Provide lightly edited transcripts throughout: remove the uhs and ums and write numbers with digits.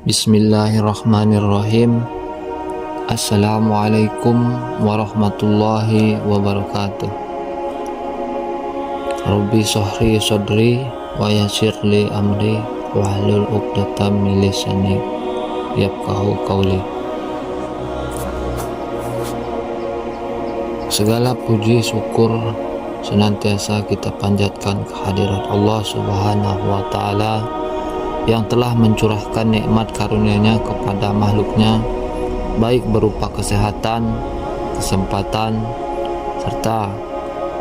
Bismillahirrahmanirrahim. Assalamualaikum warahmatullahi wabarakatuh. Rabbi shrah sadri wa yassir li amri wahlul 'uqdatam min lisani yafqahu qawli. Segala puji syukur senantiasa kita panjatkan kehadirat Allah Subhanahu wa taala yang telah mencurahkan nikmat karunia-Nya kepada makhluknya, baik berupa kesehatan, kesempatan, serta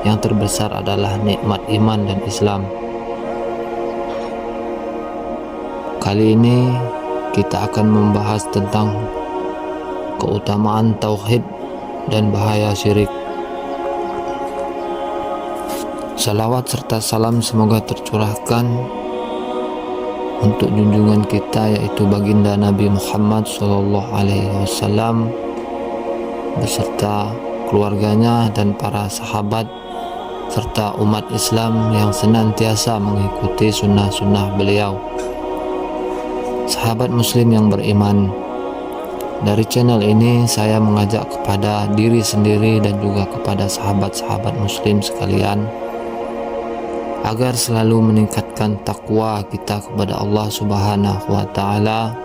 yang terbesar adalah nikmat iman dan Islam. Kali ini kita akan membahas tentang keutamaan tauhid dan bahaya syirik. Salawat serta salam semoga tercurahkan untuk junjungan kita, yaitu baginda Nabi Muhammad SAW beserta keluarganya dan para sahabat serta umat Islam yang senantiasa mengikuti sunnah-sunnah beliau. Sahabat muslim yang beriman, dari channel ini saya mengajak kepada diri sendiri dan juga kepada sahabat-sahabat muslim sekalian agar selalu meningkatkan takwa kita kepada Allah Subhanahu wa taala,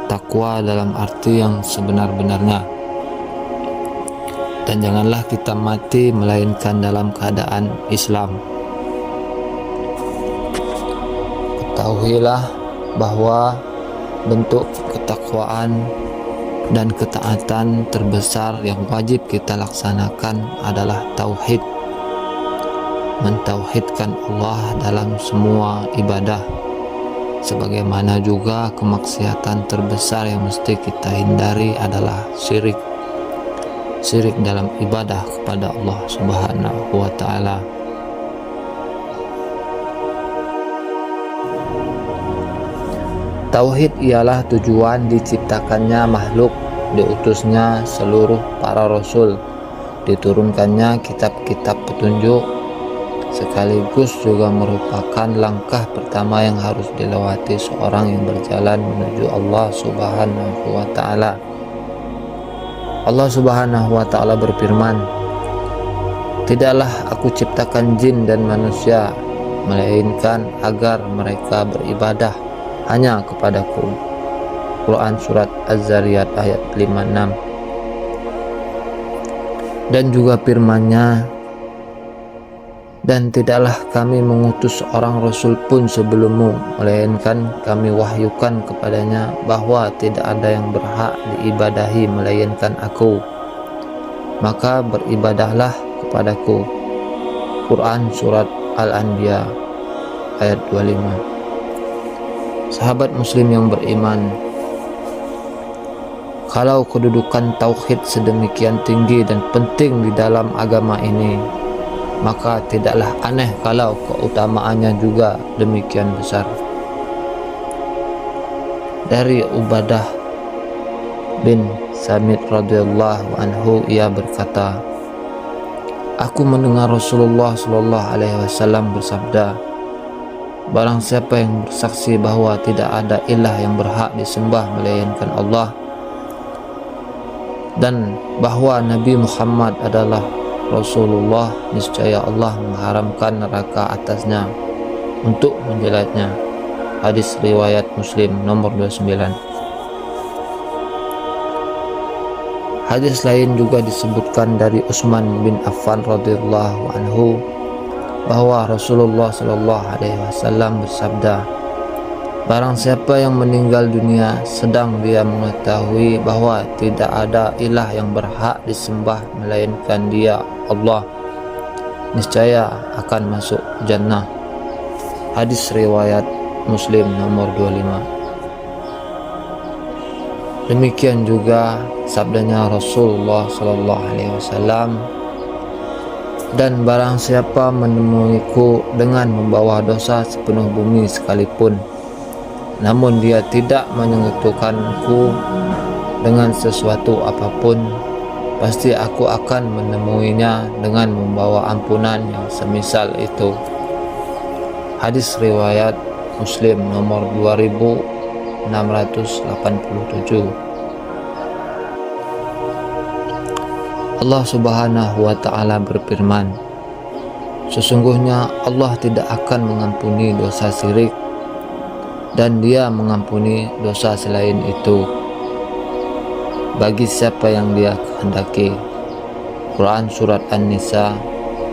takwa dalam arti yang sebenar-benarnya. Dan janganlah kita mati melainkan dalam keadaan Islam. Ketahuilah bahwa bentuk ketakwaan dan ketaatan terbesar yang wajib kita laksanakan adalah tauhid. Mentauhidkan Allah dalam semua ibadah, sebagaimana juga kemaksiatan terbesar yang mesti kita hindari adalah syirik dalam ibadah kepada Allah Subhanahu wa taala. Tauhid ialah tujuan diciptakannya makhluk, diutusnya seluruh para rasul, diturunkannya kitab-kitab petunjuk, sekaligus juga merupakan langkah pertama yang harus dilewati seorang yang berjalan menuju Allah Subhanahu wa taala. Allah Subhanahu wa taala berfirman, "Tidaklah aku ciptakan jin dan manusia melainkan agar mereka beribadah hanya kepadaku." Quran surat Az-Zariyat ayat 56. Dan juga firman-Nya, "Dan tidaklah kami mengutus seorang rasul pun sebelummu, melainkan kami wahyukan kepadanya bahwa tidak ada yang berhak diibadahi melainkan Aku. Maka beribadahlah kepadaku." Quran surat Al-Anbiya ayat 25. Sahabat muslim yang beriman, kalau kedudukan tauhid sedemikian tinggi dan penting di dalam agama ini, maka tidaklah aneh kalau keutamaannya juga demikian besar. Dari Ubadah bin Samit radhiyallahu anhu, ia berkata, "Aku mendengar Rasulullah sallallahu alaihi wasallam bersabda, barang siapa yang bersaksi bahwa tidak ada ilah yang berhak disembah melainkan Allah, dan bahwa Nabi Muhammad adalah Rasulullah, niscaya Allah mengharamkan neraka atasnya untuk menjelatnya." Hadis riwayat Muslim nomor 29. Hadis lain juga disebutkan dari Utsman bin Affan radhiyallahu anhu bahwa Rasulullah sallallahu alaihi wasallam bersabda, barang siapa yang meninggal dunia sedang dia mengetahui bahwa tidak ada ilah yang berhak disembah melainkan Dia, Allah, niscaya akan masuk jannah. Hadis riwayat Muslim nomor 25. Demikian juga sabdanya Rasulullah sallallahu alaihi wasallam, dan barang siapa menemuiku dengan membawa dosa sepenuh bumi sekalipun, namun dia tidak menyentuhkanku dengan sesuatu apapun, pasti aku akan menemuinya dengan membawa ampunan yang semisal itu. Hadis riwayat Muslim nomor 687. Allah Subhanahu wa Ta'ala berfirman, sesungguhnya Allah tidak akan mengampuni dosa syirik dan Dia mengampuni dosa selain itu bagi siapa yang Dia kehendaki. Quran Surat An-Nisa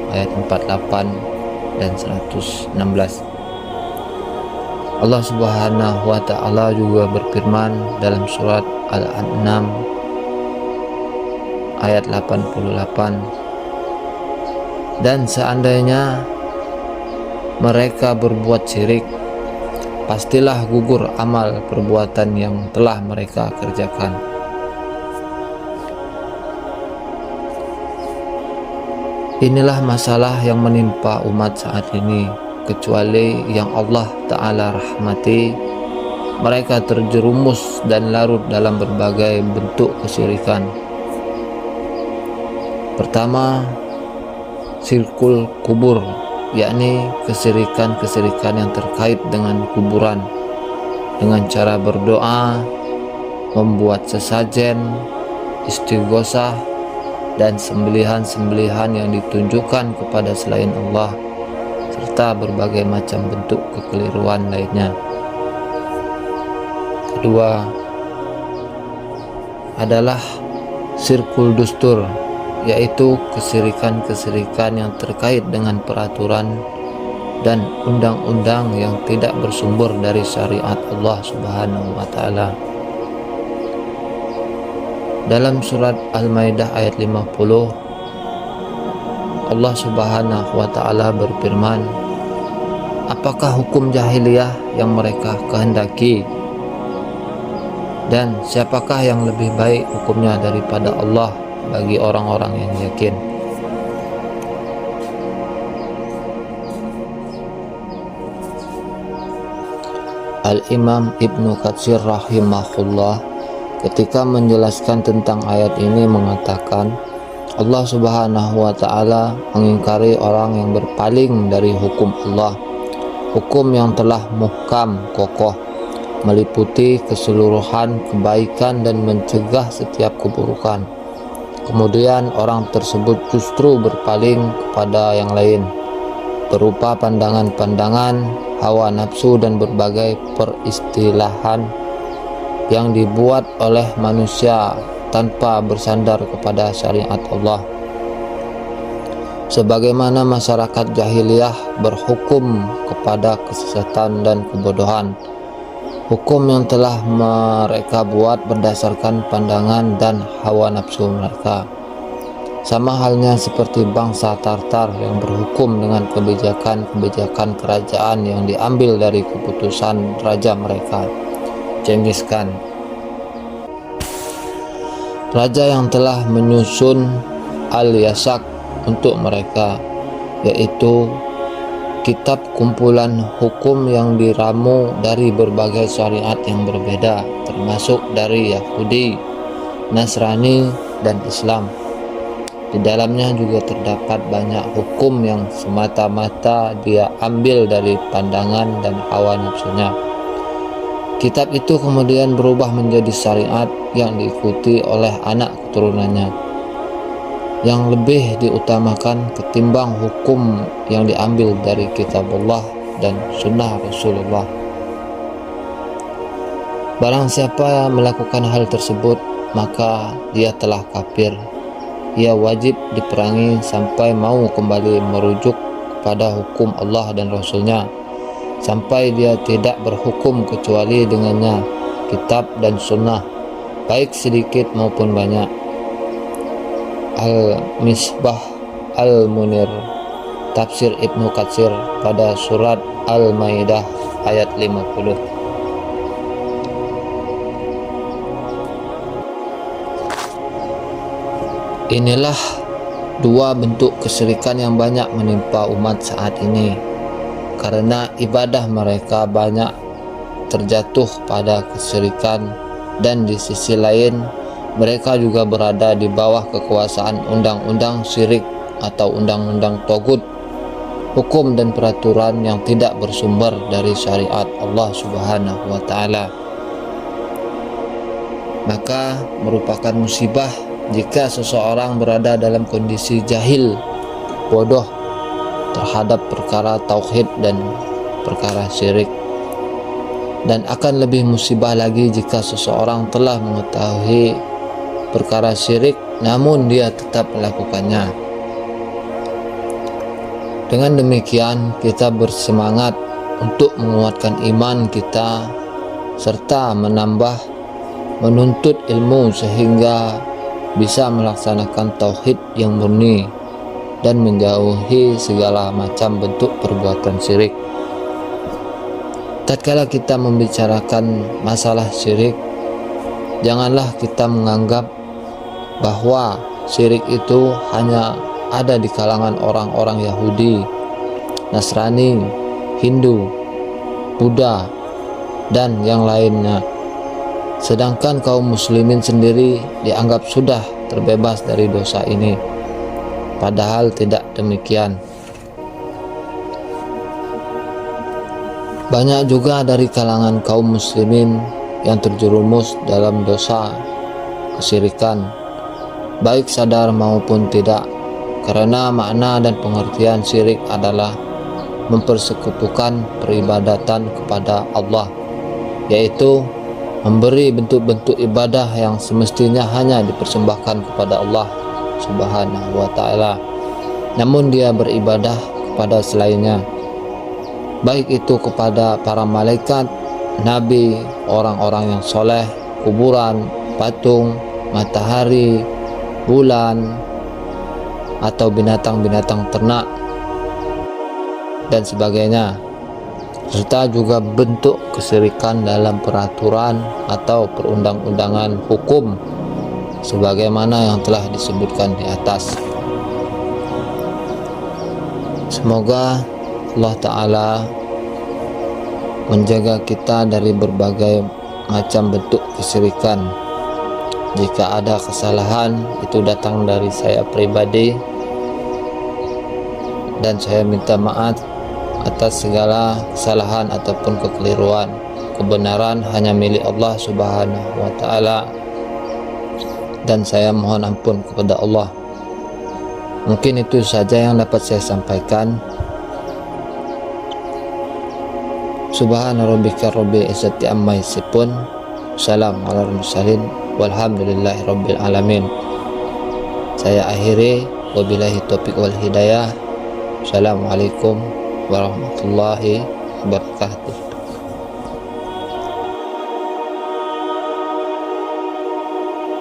ayat 48 dan 116. Allah Subhanahu wa Ta'ala juga berfirman dalam surat Al-An'am ayat 88, dan seandainya mereka berbuat syirik, pastilah gugur amal perbuatan yang telah mereka kerjakan. Inilah masalah yang menimpa umat saat ini, kecuali yang Allah Ta'ala rahmati, mereka terjerumus dan larut dalam berbagai bentuk kesyirikan. Pertama, syirkul kubur, yakni kesyirikan-kesyirikan yang terkait dengan kuburan, dengan cara berdoa, membuat sesajen, istighosah, dan sembelihan-sembelihan yang ditunjukkan kepada selain Allah, serta berbagai macam bentuk kekeliruan lainnya. Kedua adalah syirkul dustur, yaitu kesyirikan-kesyirikan yang terkait dengan peraturan dan undang-undang yang tidak bersumber dari syariat Allah Subhanahu wa Ta'ala. Dalam surat Al-Maidah ayat 50, Allah Subhanahu wa Ta'ala berfirman, apakah hukum jahiliyah yang mereka kehendaki, dan siapakah yang lebih baik hukumnya daripada Allah bagi orang-orang yang yakin. Al-Imam Ibnu Katsir rahimahullah ketika menjelaskan tentang ayat ini mengatakan, Allah Subhanahu wa Ta'ala mengingkari orang yang berpaling dari hukum Allah, hukum yang telah muhkam kokoh, meliputi keseluruhan kebaikan dan mencegah setiap keburukan. Kemudian orang tersebut justru berpaling kepada yang lain, berupa pandangan-pandangan, hawa nafsu, dan berbagai peristilahan yang dibuat oleh manusia tanpa bersandar kepada syariat Allah. Sebagaimana masyarakat jahiliyah berhukum kepada kesesatan dan kebodohan, hukum yang telah mereka buat berdasarkan pandangan dan hawa nafsu mereka. Sama halnya seperti bangsa Tartar yang berhukum dengan kebijakan-kebijakan kerajaan yang diambil dari keputusan raja mereka, Genghis Khan, raja yang telah menyusun Al-Yasak untuk mereka, yaitu kitab kumpulan hukum yang diramu dari berbagai syariat yang berbeda, termasuk dari Yahudi, Nasrani, dan Islam. Di dalamnya juga terdapat banyak hukum yang semata-mata dia ambil dari pandangan dan hawa nafsunya. Kitab itu kemudian berubah menjadi syariat yang diikuti oleh anak keturunannya, yang lebih diutamakan ketimbang hukum yang diambil dari kitab Allah dan sunnah Rasulullah. Barang siapa yang melakukan hal tersebut, maka dia telah kafir. Ia wajib diperangi sampai mau kembali merujuk kepada hukum Allah dan Rasulnya, sampai dia tidak berhukum kecuali dengannya, kitab dan sunnah, baik sedikit maupun banyak. Al-Misbah Al-Munir, tafsir Ibnu Katsir pada surat Al-Maidah ayat 50. Inilah dua bentuk kesyirikan yang banyak menimpa umat saat ini, karena ibadah mereka banyak terjatuh pada kesyirikan, dan di sisi lain mereka juga berada di bawah kekuasaan undang-undang syirik atau undang-undang togut, hukum dan peraturan yang tidak bersumber dari syariat Allah Subhanahu wa Ta'ala. maka merupakan musibah jika seseorang berada dalam kondisi jahil, bodoh terhadap perkara tauhid dan perkara syirik. Dan akan lebih musibah lagi jika seseorang telah mengetahui perkara syirik namun dia tetap melakukannya. Dengan demikian kita bersemangat untuk menguatkan iman kita serta menuntut ilmu sehingga bisa melaksanakan tauhid yang murni dan menjauhi segala macam bentuk perbuatan syirik. Tatkala kita membicarakan masalah syirik, janganlah kita menganggap bahwa syirik itu hanya ada di kalangan orang-orang Yahudi, Nasrani, Hindu, Buddha, dan yang lainnya. Sedangkan kaum muslimin sendiri dianggap sudah terbebas dari dosa ini. Padahal tidak demikian. Banyak juga dari kalangan kaum muslimin yang terjerumus dalam dosa kesyirikan, baik sadar maupun tidak, karena makna dan pengertian syirik adalah mempersekutukan peribadatan kepada Allah, yaitu memberi bentuk-bentuk ibadah yang semestinya hanya dipersembahkan kepada Allah Subhanahu wa ta'ala, namun dia beribadah kepada selainnya, baik itu kepada para malaikat, nabi, orang-orang yang soleh, kuburan, patung, matahari, bulan, atau binatang-binatang ternak dan sebagainya, serta juga bentuk kesyirikan dalam peraturan atau perundang-undangan hukum sebagaimana yang telah disebutkan di atas. Semoga Allah Ta'ala menjaga kita dari berbagai macam bentuk kesyirikan. Jika ada kesalahan, itu datang dari saya pribadi, dan saya minta maaf atas segala kesalahan ataupun kekeliruan. Kebenaran hanya milik Allah Subhanahu wa ta'ala, dan saya mohon ampun kepada Allah. Mungkin itu saja yang dapat saya sampaikan. Subhana rabbika rabbil izzati amma yasifun. Salam ala mursalin walhamdulillahi rabbil alamin. Saya akhiri, wabillahi taufiq wal hidayah. Assalamualaikum warahmatullahi wabarakatuh.